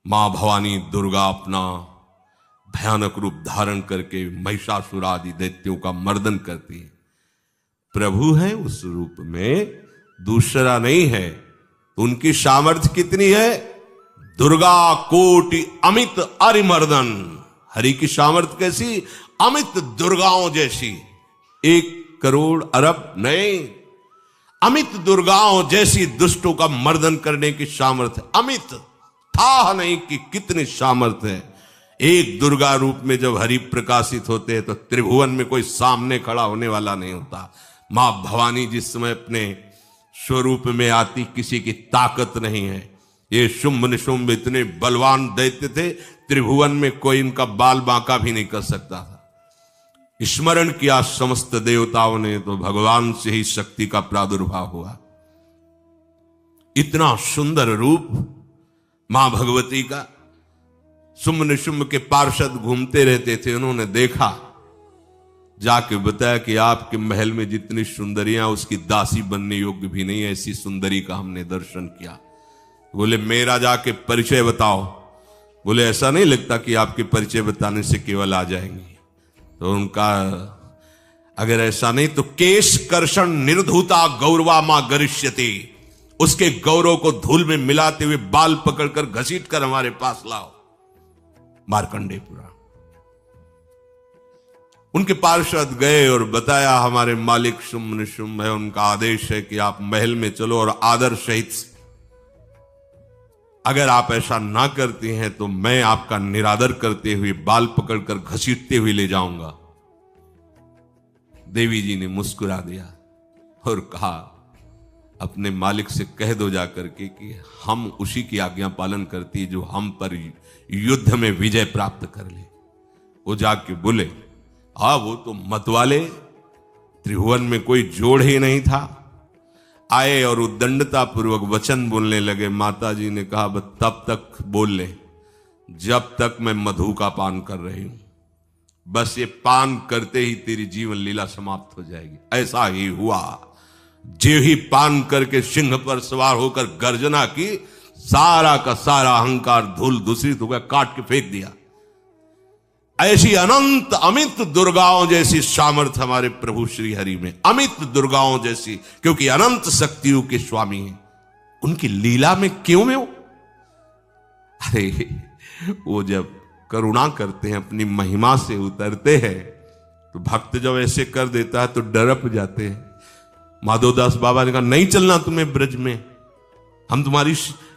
मां भवानी दुर्गा अपना भयानक रूप धारण करके महिषासुर आदि दैत्यों का मर्दन करती है। प्रभु है उस रूप में, दूसरा नहीं है। उनकी सामर्थ्य कितनी है? दुर्गा कोटि अमित अरिमर्दन। हरि की सामर्थ्य कैसी? अमित दुर्गाओं जैसी। 1 करोड़ अरब नहीं, अमित दुर्गाओं जैसी दुष्टों का मर्दन करने की सामर्थ्य। अमित था नहीं कि कितनी सामर्थ्य है। एक दुर्गा रूप में जब हरि प्रकाशित होते हैं तो त्रिभुवन में कोई सामने खड़ा होने वाला नहीं होता। मां भवानी जिस समय अपने स्वरूप में आती, किसी की ताकत नहीं है। ये शुंभ निशुंभ इतने बलवान दैत्य थे, त्रिभुवन में कोई इनका बाल बांका भी नहीं कर सकता था। स्मरण किया समस्त देवताओं ने तो भगवान से ही शक्ति का प्रादुर्भाव हुआ। इतना सुंदर रूप मां भगवती का। शुंभ निशुंभ के पार्षद घूमते रहते थे, उन्होंने देखा, जाके बताया कि आपके महल में जितनी सुंदरियां उसकी दासी बनने योग्य भी नहीं, ऐसी सुंदरी का हमने दर्शन किया। बोले मेरा जाके परिचय बताओ। बोले ऐसा नहीं लगता कि आपके परिचय बताने से केवल आ जाएंगी। तो उनका अगर ऐसा नहीं तो केश कर्षण निर्धूता गौरवा मां गरिष्यति, उसके गौरव को धूल में मिलाते हुए बाल पकड़कर घसीट कर हमारे पास लाओ। मार्कंडेय पुराण। उनके पार्षद गए और बताया हमारे मालिक शुंभ निशुंभ है, उनका आदेश है कि आप महल में चलो और आदर सहित, अगर आप ऐसा ना करती हैं तो मैं आपका निरादर करते हुए बाल पकड़कर घसीटते हुए ले जाऊंगा। देवी जी ने मुस्कुरा दिया और कहा अपने मालिक से कह दो जाकर के कि हम उसी की आज्ञा पालन करती जो हम पर युद्ध में विजय प्राप्त कर ले। वो जाके बोले हाँ वो तो मतवाले, त्रिभुवन में कोई जोड़ ही नहीं था। आए और उद्दंडता पूर्वक वचन बोलने लगे। माता जी ने कहा बस तब तक बोल ले जब तक मैं मधु का पान कर रही हूं। बस ये पान करते ही तेरी जीवन लीला समाप्त हो जाएगी। ऐसा ही हुआ। जो ही पान करके सिंह पर सवार होकर गर्जना की, सारा का सारा अहंकार धूल दूषित हो गया, काट के फेंक दिया। ऐसी अनंत अमित दुर्गाओं जैसी सामर्थ्य हमारे प्रभु श्री हरि में, अमित दुर्गाओं जैसी, क्योंकि अनंत शक्तियों के स्वामी हैं। उनकी लीला में क्यों में हो? अरे वो जब करुणा करते हैं, अपनी महिमा से उतरते हैं, तो भक्त जब ऐसे कर देता है तो डरप जाते हैं। माधोदास बाबा ने कहा नहीं चलना तुम्हें ब्रज में, हम तुम्हारी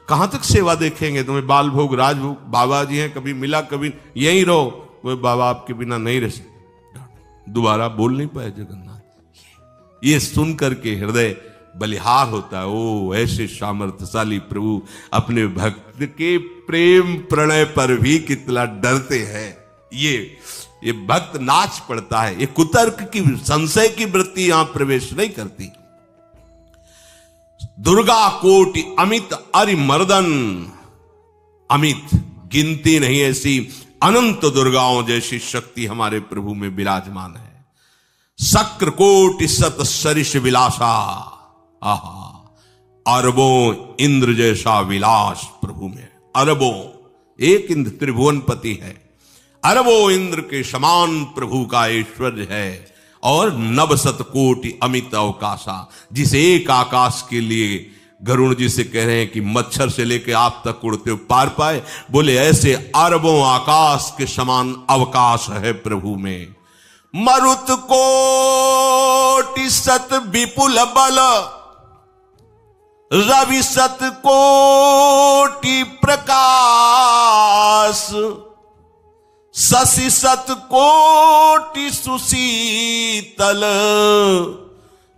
कहां तक सेवा देखेंगे, तुम्हें बाल भोग राजभोग। बाबा जी हैं, कभी मिला कभी यहीं रहो। वो बाबा आपके बिना नहीं रह सकते। दोबारा बोल नहीं पाए जगन्नाथ। ये सुन करके हृदय बलिहार होता है। ओ ऐसे सामर्थ्यशाली प्रभु अपने भक्त के प्रेम प्रणय पर भी कितना डरते हैं। ये भक्त नाच पड़ता है। ये कुतर्क की, संशय की वृत्ति यहां प्रवेश नहीं करती। दुर्गा कोटि अमित अरिमर्दन। अमित गिनती नहीं, ऐसी अनंत दुर्गाओं जैसी शक्ति हमारे प्रभु में विराजमान है। शक्र कोटि सत सरिष विलासा। आहा, अरबों इंद्र जैसा विलास प्रभु में। अरबों, एक इंद्र त्रिभुवनपति है, अरबों इंद्र के समान प्रभु का ऐश्वर्य है। और नवशत कोटि अमित अवकाशा, जिस एक आकाश के लिए गरुड़ जी से कह रहे हैं कि मच्छर से लेके आप तक उड़ते हो पार पाए, बोले ऐसे अरबों आकाश के समान अवकाश है प्रभु में। मरुत कोटि सत विपुल बल, रवि सत कोटि प्रकाश, शशि सत कोटि सुशीतल,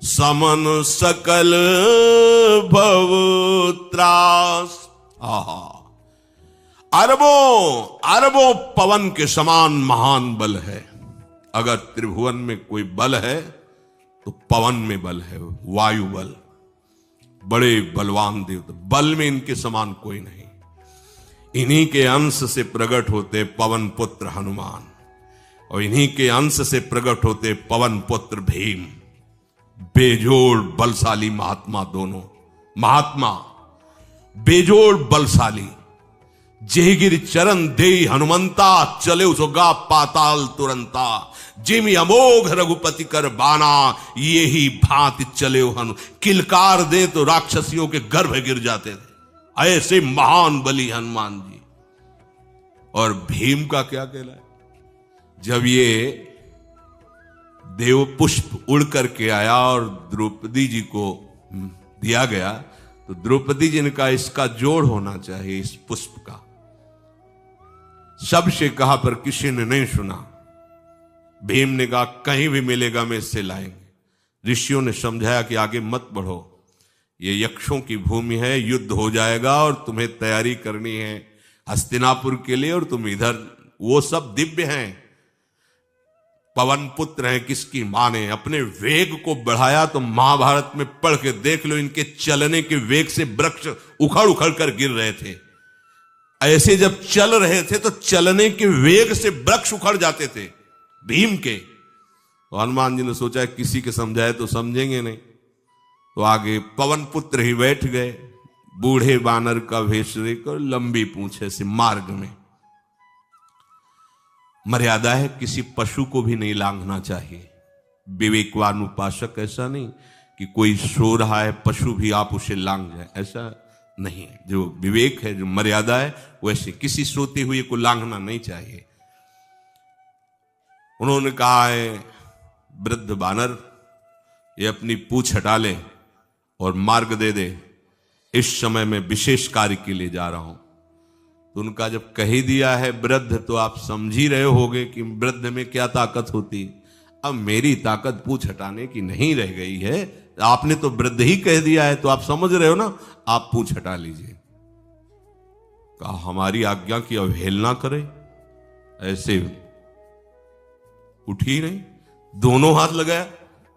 समन सकल भव त्रास। आहा, अरबों पवन के समान महान बल है। अगर त्रिभुवन में कोई बल है तो पवन में बल है, वायु बल। बड़े बलवान देवता, बल में इनके समान कोई नहीं। इन्हीं के अंश से प्रकट होते पवन पुत्र हनुमान, और इन्हीं के अंश से प्रकट होते पवन पुत्र भीम। बेजोड़ बलशाली महात्मा, दोनों महात्मा बेजोड़ बलशाली। जेगिर चरण दे हनुमंता, चले उसोगा पाताल तुरंता। जिमि अमोघ रघुपति कर बाना, ये ही भांति चले हनु। किलकार दे तो राक्षसियों के गर्भ गिर जाते थे, ऐसे महान बली हनुमान जी। और भीम का क्या कहना है, जब ये देव पुष्प उड़ करके आया और द्रौपदी जी को दिया गया, तो द्रौपदी जी ने कहा इसका जोड़ होना चाहिए, इस पुष्प का। सबसे कहा पर किसी ने नहीं सुना। भीम ने कहा कहीं भी मिलेगा मैं इससे लाएंगे। ऋषियों ने समझाया कि आगे मत बढ़ो, ये यक्षों की भूमि है, युद्ध हो जाएगा और तुम्हें तैयारी करनी है हस्तिनापुर के लिए, और तुम इधर, वो सब दिव्य हैं, पवन पुत्र हैं, किसकी माने। अपने वेग को बढ़ाया तो महाभारत में पढ़ के देख लो, इनके चलने के वेग से वृक्ष उखड़ उखड़ कर गिर रहे थे। ऐसे जब चल रहे थे तो चलने के वेग से वृक्ष उखड़ जाते थे भीम के। तो हनुमान जी ने सोचा किसी के समझाए तो समझेंगे नहीं, तो आगे पवन पुत्र ही बैठ गए, बूढ़े बानर का वेश लेकर, लंबी पूंछे से। मार्ग में मर्यादा है, किसी पशु को भी नहीं लांघना चाहिए। विवेकवान उपासक ऐसा नहीं कि कोई सो रहा है पशु भी आप उसे लांघ जाए, ऐसा नहीं। जो विवेक है, जो मर्यादा है, वैसे किसी सोते हुए को लांघना नहीं चाहिए। उन्होंने कहा है वृद्ध बानर, ये अपनी पूंछ हटा ले और मार्ग दे दे, इस समय मैं विशेष कार्य के लिए जा रहा हूं। तो उनका जब कह ही दिया है वृद्ध, तो आप समझ ही रहे होगे कि वृद्ध में क्या ताकत होती। अब मेरी ताकत पूंछ हटाने की नहीं रह गई है, आपने तो वृद्ध ही कह दिया है, तो आप समझ रहे हो ना, आप पूंछ हटा लीजिए। कहा हमारी आज्ञा की अवहेलना करे, ऐसे उठी नहीं, दोनों हाथ लगाया,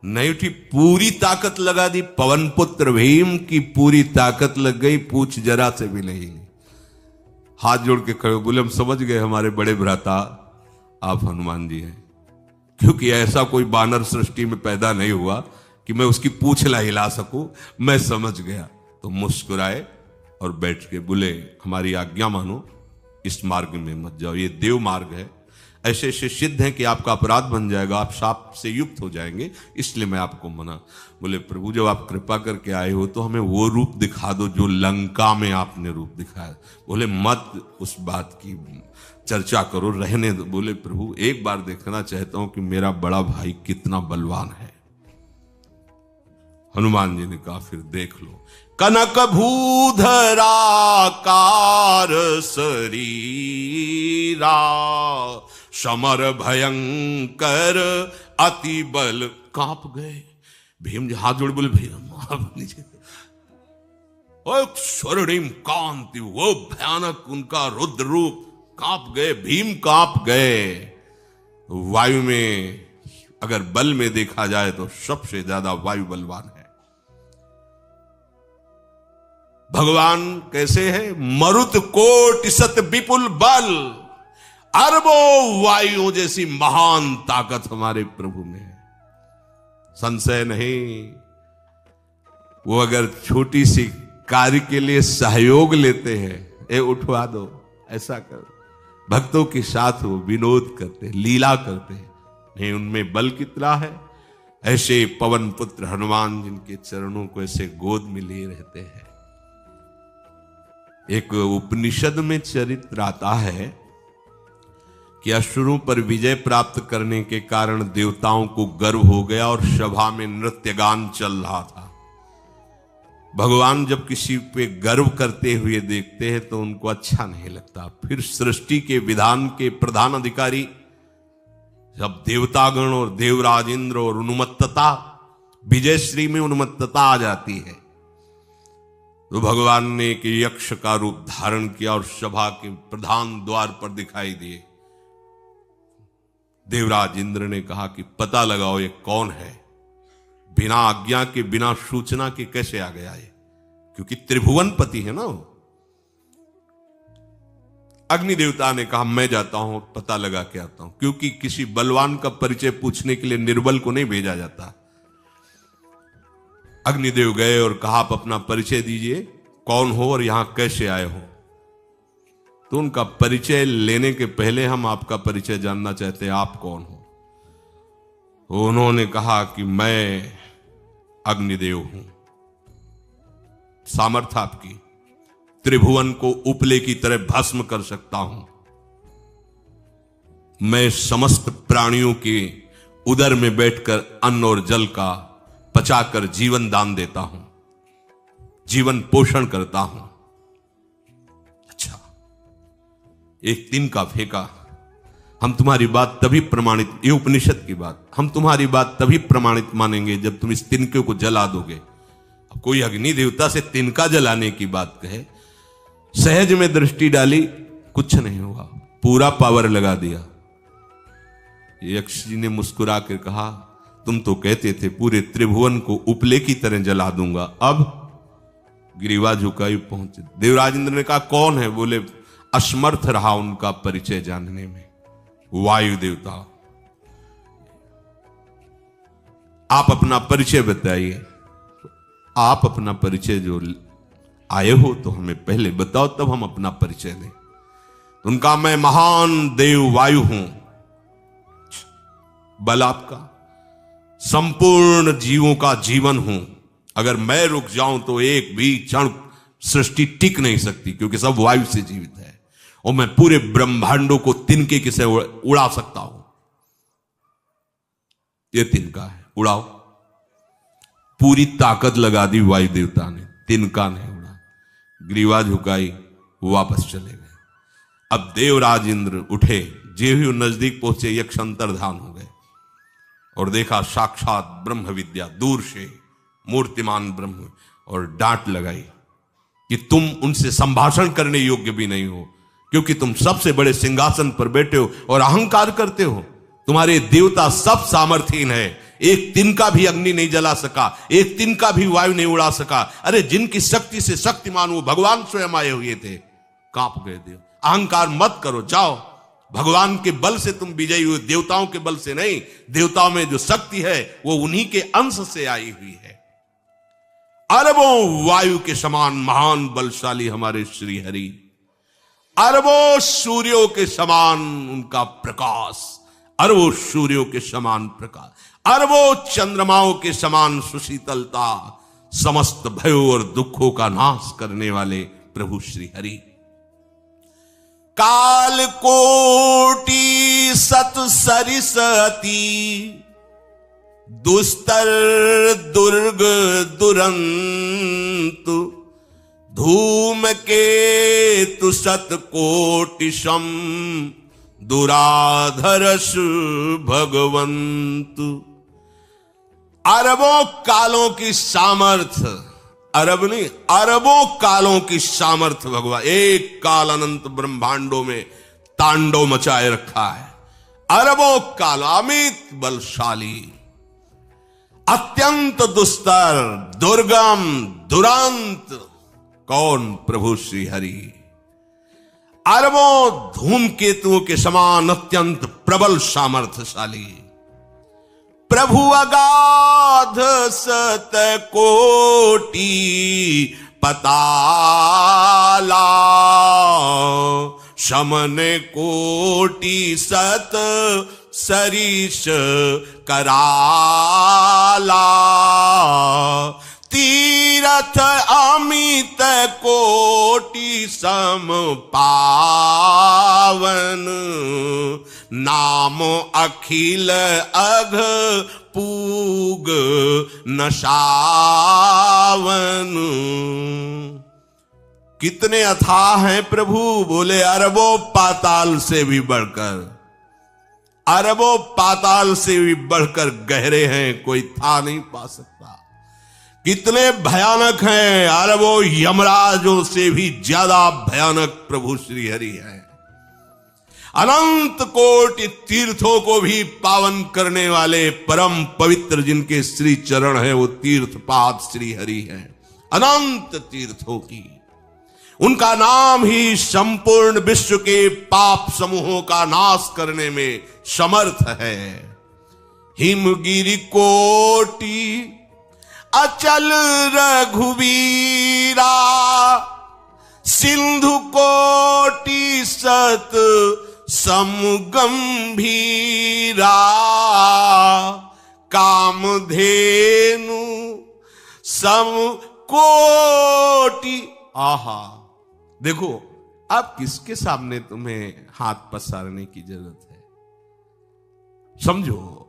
नहीं उठी, पूरी ताकत लगा दी। पवन पुत्र भीम की पूरी ताकत लग गई, पूछ जरा से भी नहीं। हाथ जोड़ के खड़े बोले हम समझ गए हमारे बड़े भ्राता आप हनुमान जी हैं, क्योंकि ऐसा कोई बानर सृष्टि में पैदा नहीं हुआ कि मैं उसकी पूंछ ला हिला सकूं। मैं समझ गया। तो मुस्कुराए और बैठ के बोले हमारी आज्ञा मानो, इस मार्ग में मत जाओ, ये देव मार्ग है, ऐसे ऐसे सिद्ध हैं कि आपका अपराध बन जाएगा, आप शाप से युक्त हो जाएंगे, इसलिए मैं आपको मना। बोले प्रभु जब आप कृपा करके आए हो तो हमें वो रूप दिखा दो जो लंका में आपने रूप दिखाया। बोले मत उस बात की चर्चा करो, रहने दो। बोले प्रभु एक बार देखना चाहता हूं कि मेरा बड़ा भाई कितना बलवान है। हनुमान जी ने कहा फिर देख लो। कनक भूधरा कार शरीरा, समर भयंकर अति बल। कांप गए भीम जी, हाथ जोड़ बोले भैया नीचे। स्वर्णिम कांति, वो भयानक उनका रुद्र रूप, कांप गए भीम, कांप गए। वायु में अगर बल में देखा जाए तो सबसे ज्यादा वायु बलवान है। भगवान कैसे है, मरुत कोट सत विपुल बल, अरबों वायुओं जैसी महान ताकत हमारे प्रभु में है, संशय नहीं। वो अगर छोटी सी कार्य के लिए सहयोग लेते हैं, ए उठवा दो, ऐसा कर, भक्तों के साथ वो विनोद करते, लीला करते, नहीं उनमें बल कितना है। ऐसे पवन पुत्र हनुमान जिनके चरणों को ऐसे गोद में लिए रहते हैं। एक उपनिषद में चरित्र आता है कि असुरों पर विजय प्राप्त करने के कारण देवताओं को गर्व हो गया और सभा में नृत्य गान चल रहा था। भगवान जब किसी पे गर्व करते हुए देखते हैं तो उनको अच्छा नहीं लगता। फिर सृष्टि के विधान के प्रधान अधिकारी जब देवतागण और देवराज इंद्र और उन्मत्तता, विजयश्री में उन्मत्तता आ जाती है, तो भगवान ने एक यक्ष का रूप धारण किया और सभा के प्रधान द्वार पर दिखाई दिए। देवराज इंद्र ने कहा कि पता लगाओ ये कौन है, बिना आज्ञा के बिना सूचना के कैसे आ गया ये, क्योंकि त्रिभुवन पति है ना वो। अग्नि देवता ने कहा मैं जाता हूं, पता लगा के आता हूं, क्योंकि किसी बलवान का परिचय पूछने के लिए निर्बल को नहीं भेजा जाता। अग्निदेव गए और कहा आप अपना परिचय दीजिए, कौन हो और यहां कैसे आए हो। तो उनका परिचय लेने के पहले हम आपका परिचय जानना चाहते हैं, आप कौन हो। उन्होंने कहा कि मैं अग्निदेव हूं। सामर्थ्य आपकी, त्रिभुवन को उपले की तरह भस्म कर सकता हूं। मैं समस्त प्राणियों के उदर में बैठकर अन्न और जल का पचाकर जीवन दान देता हूं, जीवन पोषण करता हूं। अच्छा, एक तिनका फेंका, हम तुम्हारी बात तभी प्रमाणित, ये उपनिषद की बात, हम तुम्हारी बात तभी प्रमाणित मानेंगे जब तुम इस तिनके को जला दोगे। अब कोई अग्नि देवता से तिनका जलाने की बात कहे, सहज में दृष्टि डाली, कुछ नहीं हुआ, पूरा पावर लगा दिया। यक्ष जी ने मुस्कुरा कर कहा, तुम तो कहते थे पूरे त्रिभुवन को उपले की तरह जला दूंगा, अब गिरीवा झुकाई पहुंचे। देवराजेंद्र ने कहा कौन है? बोले असमर्थ रहा उनका परिचय जानने में, वायु देवता। आप अपना परिचय बताइए। आप अपना परिचय जो आए हो तो हमें पहले बताओ, तब हम अपना परिचय दें। उनका मैं महान देव वायु हूं। बल आपका, संपूर्ण जीवों का जीवन हूं। अगर मैं रुक जाऊं तो एक भी क्षण सृष्टि टिक नहीं सकती, क्योंकि सब वायु से जीवित है। और मैं पूरे ब्रह्मांडों को तिनके से उड़ा सकता हूं। ये तिनका है, उड़ाओ। पूरी ताकत लगा दी वायु देवता ने, तिनका नहीं उड़ा। ग्रीवा झुकाई, वापस चले गए। अब देवराज इंद्र उठे, जे ही नजदीक पहुंचे यक्ष अंतर्धान हो गए और देखा साक्षात ब्रह्म विद्या दूर से मूर्तिमान ब्रह्म, और डांट लगाई कि तुम उनसे संभाषण करने योग्य भी नहीं हो, क्योंकि तुम सबसे बड़े सिंहासन पर बैठे हो और अहंकार करते हो। तुम्हारे देवता सब सामर्थ्यहीन है, एक तिनका भी अग्नि नहीं जला सका, एक तिनका भी वायु नहीं उड़ा सका। अरे जिनकी शक्ति से शक्तिमान वो भगवान स्वयं आए हुए थे, कांप गए देव। अहंकार मत करो, जाओ। भगवान के बल से तुम विजयी हुए, देवताओं के बल से नहीं। देवताओं में जो शक्ति है वो उन्हीं के अंश से आई हुई है। अरबों वायु के समान महान बलशाली हमारे श्री हरि, अरबों सूर्यों के समान उनका प्रकाश, अरबों सूर्यों के समान प्रकाश, अरबों चंद्रमाओं के समान सुशीतलता, समस्त भयों और दुखों का नाश करने वाले प्रभु श्री हरि। काल कोटि सत सरिस अति, दुस्तर दुर्ग दुरंत, धूम के तु सत कोटि सम, दुराधरस भगवंत। अरबों कालों की सामर्थ्य, अरब नहीं अरबों कालों की सामर्थ्य भगवान, एक काल अनंत ब्रह्मांडों में तांडव मचाए रखा है। अरबों काल, अमित बलशाली, अत्यंत दुस्तर, दुर्गम, दुरांत। कौन? प्रभु श्री हरि। अरबों धूमकेतुओं के समान अत्यंत प्रबल सामर्थ्यशाली प्रभु, अगाध सत कोटि पताला, शमन कोटि सत सरिस कराला, तीरथ अमित कोटि सम पावन, नाम अखिल अघ पूग नशावन। कितने अथाह हैं प्रभु? बोले अरबों पाताल से भी बढ़कर, अरबों पाताल से भी बढ़कर गहरे हैं, कोई था नहीं पा सकता। कितने भयानक हैं? अरबों यमराजों से भी ज्यादा भयानक प्रभु श्री हरि हैं। अनंत कोटि तीर्थों को भी पावन करने वाले परम पवित्र जिनके श्री चरण है, वो तीर्थपाद श्री हरि हैं। अनंत तीर्थों की, उनका नाम ही संपूर्ण विश्व के पाप समूहों का नाश करने में समर्थ है। हिमगिरि कोटि अचल रघुवीरा, सिंधु कोटि सत समगंभीरा, कामधेनु सम कोटि। आहा, देखो अब किसके सामने तुम्हें हाथ पसारने की जरूरत है? समझो,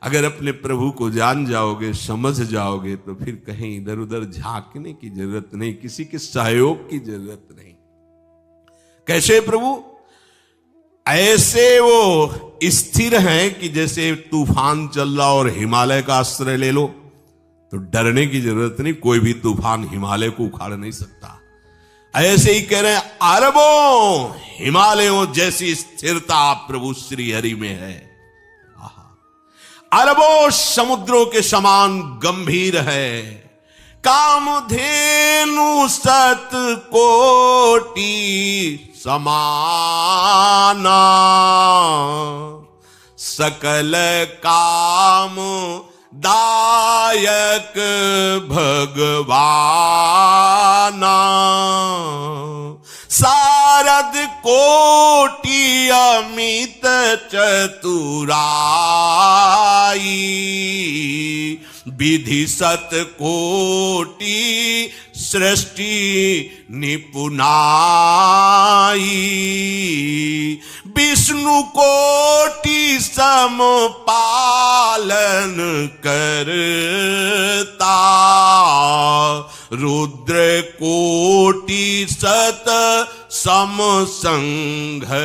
अगर अपने प्रभु को जान जाओगे, समझ जाओगे, तो फिर कहीं इधर उधर झांकने की जरूरत नहीं, किसी के सहयोग की जरूरत नहीं। कैसे प्रभु? ऐसे वो स्थिर हैं कि जैसे तूफान चल रहा और हिमालय का आश्रय ले लो तो डरने की जरूरत नहीं, कोई भी तूफान हिमालय को उखाड़ नहीं सकता। ऐसे ही कह रहे हैं, अरबों हिमालयों जैसी स्थिरता प्रभु श्री हरि में है। अरबों समुद्रों के समान गंभीर है। कामधेनु सत कोटि समाना, सकल काम दायक भगवाना, सारद कोटि अमित चतुराई, विधि सत कोटि सृष्टि निपुनाई, विष्णु कोटि सम पालन करता, रुद्र कोटि सत सम संघरता।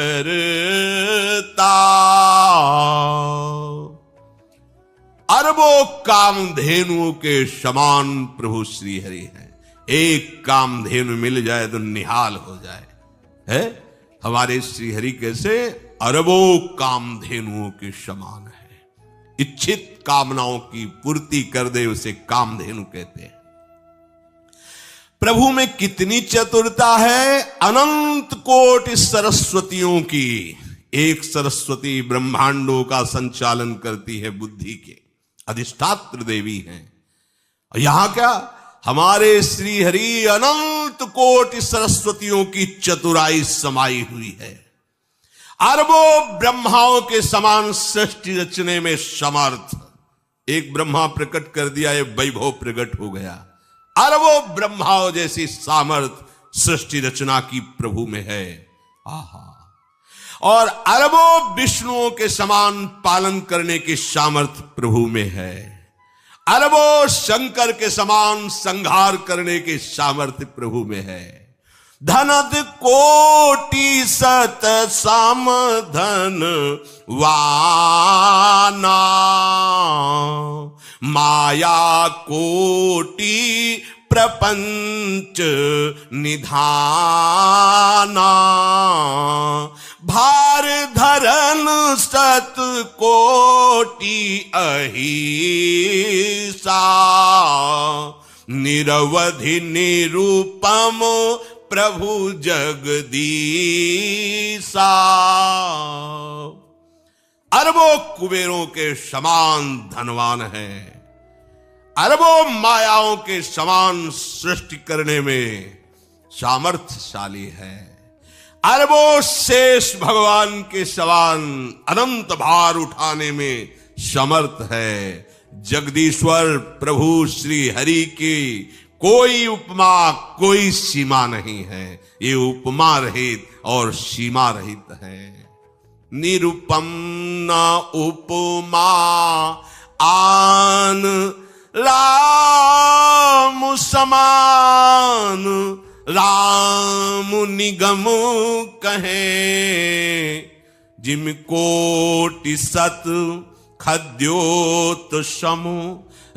अरबों कामधेनुओं के समान प्रभु श्री हरि हैं। एक कामधेनु मिल जाए तो निहाल हो जाए। है हमारे श्री हरि कैसे? अरबों कामधेनुओं के समान है। इच्छित कामनाओं की पूर्ति कर दे उसे कामधेनु कहते हैं। प्रभु में कितनी चतुरता है! अनंत कोटि सरस्वतियों की एक सरस्वती ब्रह्मांडों का संचालन करती है, बुद्धि के अधिष्ठात्र देवी हैं। और यहां क्या, हमारे श्री हरि अनंत कोटि सरस्वतियों की चतुराई समाई हुई है। अरबों ब्रह्माओं के समान सृष्टि रचने में समर्थ। एक ब्रह्मा प्रकट कर दिया, ये वैभव प्रकट हो गया। अरबों ब्रह्माओं जैसी सामर्थ सृष्टि रचना की प्रभु में है। आहा! और अरबों विष्णुओं के समान पालन करने की सामर्थ प्रभु में है। अरबों शंकर के समान संहार करने की सामर्थ्य प्रभु में है। धनद कोटि सत समधन वाना, माया कोटि प्रपंच निधाना, भार धरन सत कोटि अहिसा, निरवधि निरूपम प्रभु जगदीसा। अरबों कुबेरों के समान धनवान है। अरबों मायाओं के समान सृष्टि करने में सामर्थ्यशाली है। अरबों शेष भगवान के समान अनंत भार उठाने में समर्थ है। जगदीश्वर प्रभु श्री हरि की कोई उपमा, कोई सीमा नहीं है। ये उपमा रहित और सीमा रहित है। निरुपम न उपमा आन राम समान, राम निगम कहे, जिम कोटि सत खद्योत समु,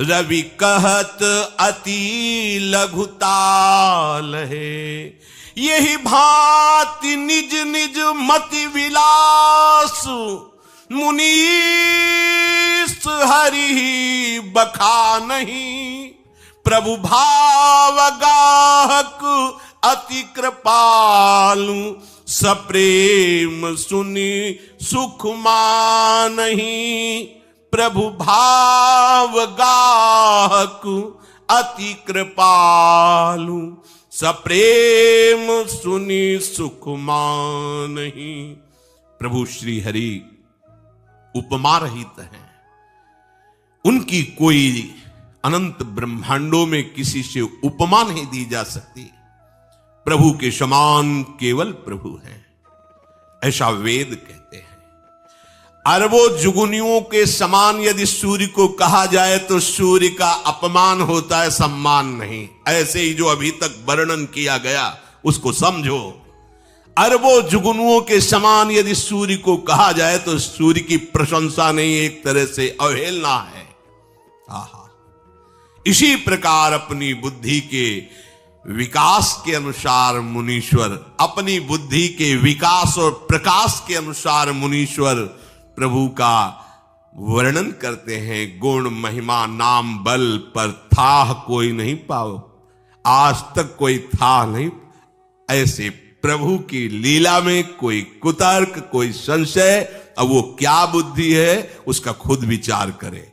रवि कहत अति लघुताल है। यही भांति निज निज मति विलास, मुनीस हरि बखा नहीं। प्रभु भाव गाहक अति कृपालु, सप्रेम सुनि सुख मानहि। प्रभु भाव गाहक अति कृपालु, सप्रेम सुनी सुख मानहि। प्रभु श्री हरि उपमा रहित हैं, उनकी कोई अनंत ब्रह्मांडों में किसी से उपमा नहीं दी जा सकती। प्रभु के समान केवल प्रभु हैं, ऐसा वेद कहते हैं। अरबों जुगुनियों के समान यदि सूर्य को कहा जाए तो सूर्य का अपमान होता है, सम्मान नहीं। ऐसे ही जो अभी तक वर्णन किया गया उसको समझो। अरबों जुगनुओं के समान यदि सूर्य को कहा जाए तो सूर्य की प्रशंसा नहीं, एक तरह से अवहेलना है। आहा, इसी प्रकार अपनी बुद्धि के विकास के अनुसार मुनीश्वर, अपनी बुद्धि के विकास और प्रकाश के अनुसार मुनीश्वर प्रभु का वर्णन करते हैं। गुण महिमा नाम बल पर था कोई नहीं पाओ, आज तक कोई था नहीं। ऐसे प्रभु की लीला में कोई कुतर्क, कोई संशय, अब वो क्या बुद्धि है उसका खुद विचार करे।